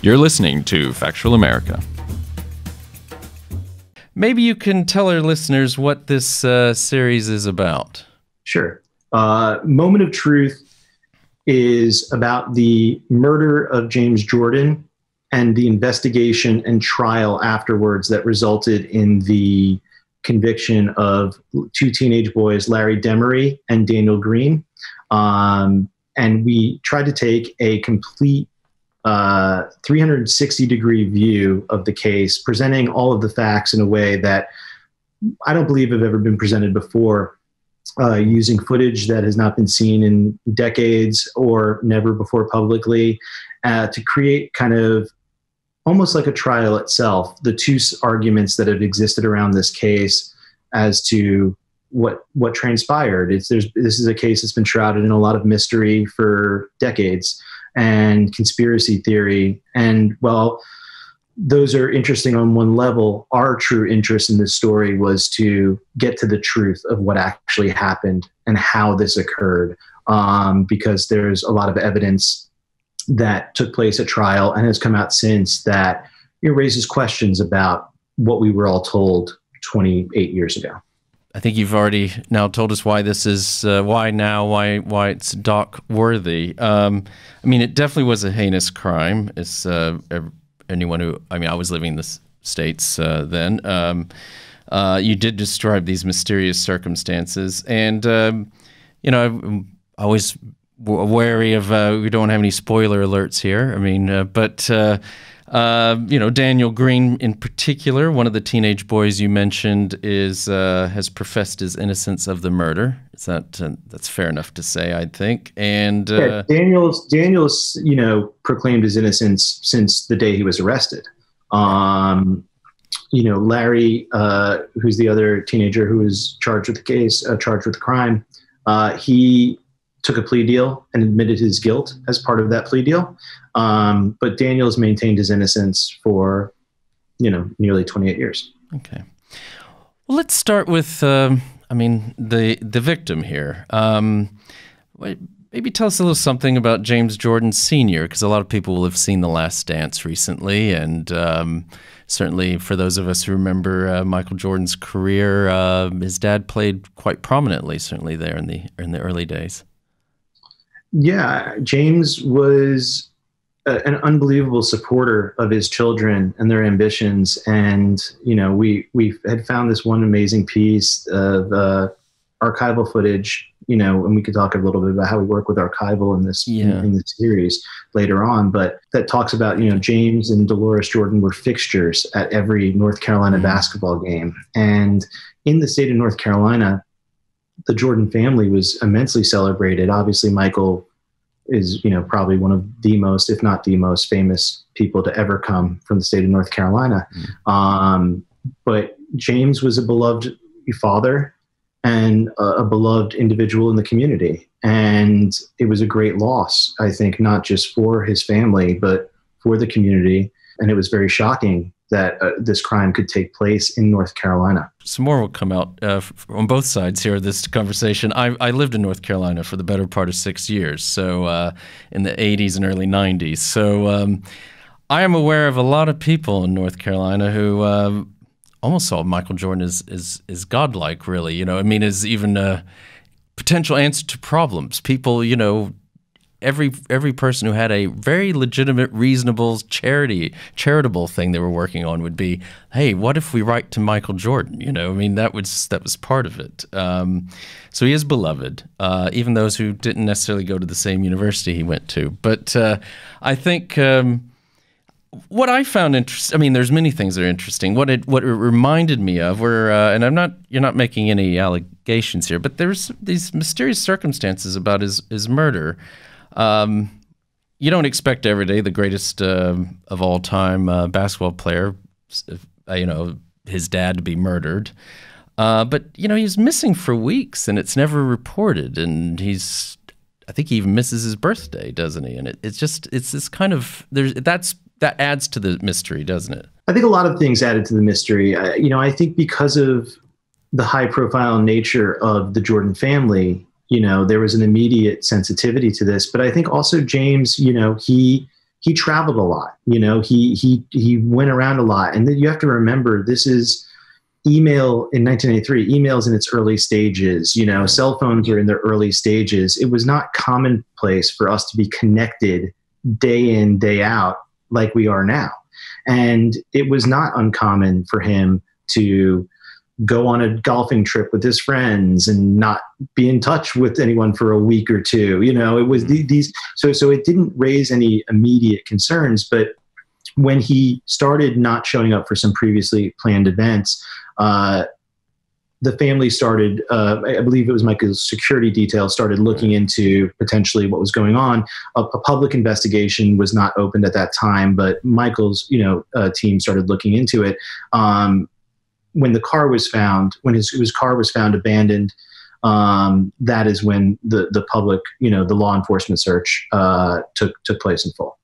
You're listening to Factual America. Maybe you can tell our listeners what this series is about. Sure. Moment of Truth is about the murder of James Jordan and the investigation and trial afterwards that resulted in the conviction of two teenage boys, Larry Demery and Daniel Green. And we tried to take a complete 360-degree view of the case, presenting all of the facts in a way that I don't believe have ever been presented before, using footage that has not been seen in decades or never before publicly, to create kind of almost like a trial itself, the two arguments that have existed around this case as to what transpired. This is a case that's been shrouded in a lot of mystery for decades and conspiracy theory. And while those are interesting on one level, our true interest in this story was to get to the truth of what actually happened and how this occurred, because there's a lot of evidence that took place at trial and has come out since that raises questions about what we were all told 28 years ago. I think you've already now told us why this is, why it's doc worthy. I mean, it definitely was a heinous crime. It's anyone who, I mean, I was living in the States then. You did describe these mysterious circumstances, and you know, I'm always wary of we don't have any spoiler alerts here. I mean, but you know, Daniel Green in particular, one of the teenage boys you mentioned, has professed his innocence of the murder. Is that that's fair enough to say, I think. And yeah, Daniel's proclaimed his innocence since the day he was arrested. You know, Larry, who's the other teenager who was charged with the case, charged with the crime, he took a plea deal and admitted his guilt as part of that plea deal. But Daniel's maintained his innocence for, nearly 28 years. Okay. Well, let's start with, the victim here. Maybe tell us a little something about James Jordan Sr., because a lot of people will have seen The Last Dance recently, and certainly for those of us who remember Michael Jordan's career, his dad played quite prominently, certainly there in the early days. Yeah, James was an unbelievable supporter of his children and their ambitions. And, we had found this one amazing piece of archival footage, and we could talk a little bit about how we work with archival in this series later on, but that talks about, James and Dolores Jordan were fixtures at every North Carolina basketball game. And in the state of North Carolina, the Jordan family was immensely celebrated. Obviously, Michael is, probably one of the most, if not the most famous people to ever come from the state of North Carolina. But James was a beloved father and a beloved individual in the community. And it was a great loss, I think, not just for his family, but for the community. And it was very shocking that this crime could take place in North Carolina. Some more will come out on both sides here of this conversation. I lived in North Carolina for the better part of 6 years, so in the 80s and early 90s. So I am aware of a lot of people in North Carolina who almost saw Michael Jordan as godlike, really. As even a potential answer to problems. People, every person who had a very legitimate, reasonable, charitable thing they were working on would be, hey, what if we write to Michael Jordan? That was part of it. So he is beloved, even those who didn't necessarily go to the same university he went to. But I think what I found interesting, there's many things that are interesting. What it reminded me of were, and you're not making any allegations here, but there's these mysterious circumstances about his murder. You don't expect every day the greatest of all time basketball player, his dad to be murdered. But he was missing for weeks and it's never reported. And I think he even misses his birthday, doesn't he? And it's this kind of, that adds to the mystery, doesn't it? I think a lot of things added to the mystery. I think because of the high profile nature of the Jordan family, there was an immediate sensitivity to this. But I think also James, he he traveled a lot. He went around a lot. And then you have to remember, this is email in 1983, emails in its early stages, cell phones are in their early stages. It was not commonplace for us to be connected day in, day out like we are now. And it was not uncommon for him to go on a golfing trip with his friends and not be in touch with anyone for a week or two. It was these, so it didn't raise any immediate concerns. But when he started not showing up for some previously planned events, the family started, I believe it was Michael's security detail, started looking into potentially what was going on. A public investigation was not opened at that time, but Michael's, team started looking into it. When the car was found, when his car was found abandoned, that is when the public, the law enforcement search took place in full.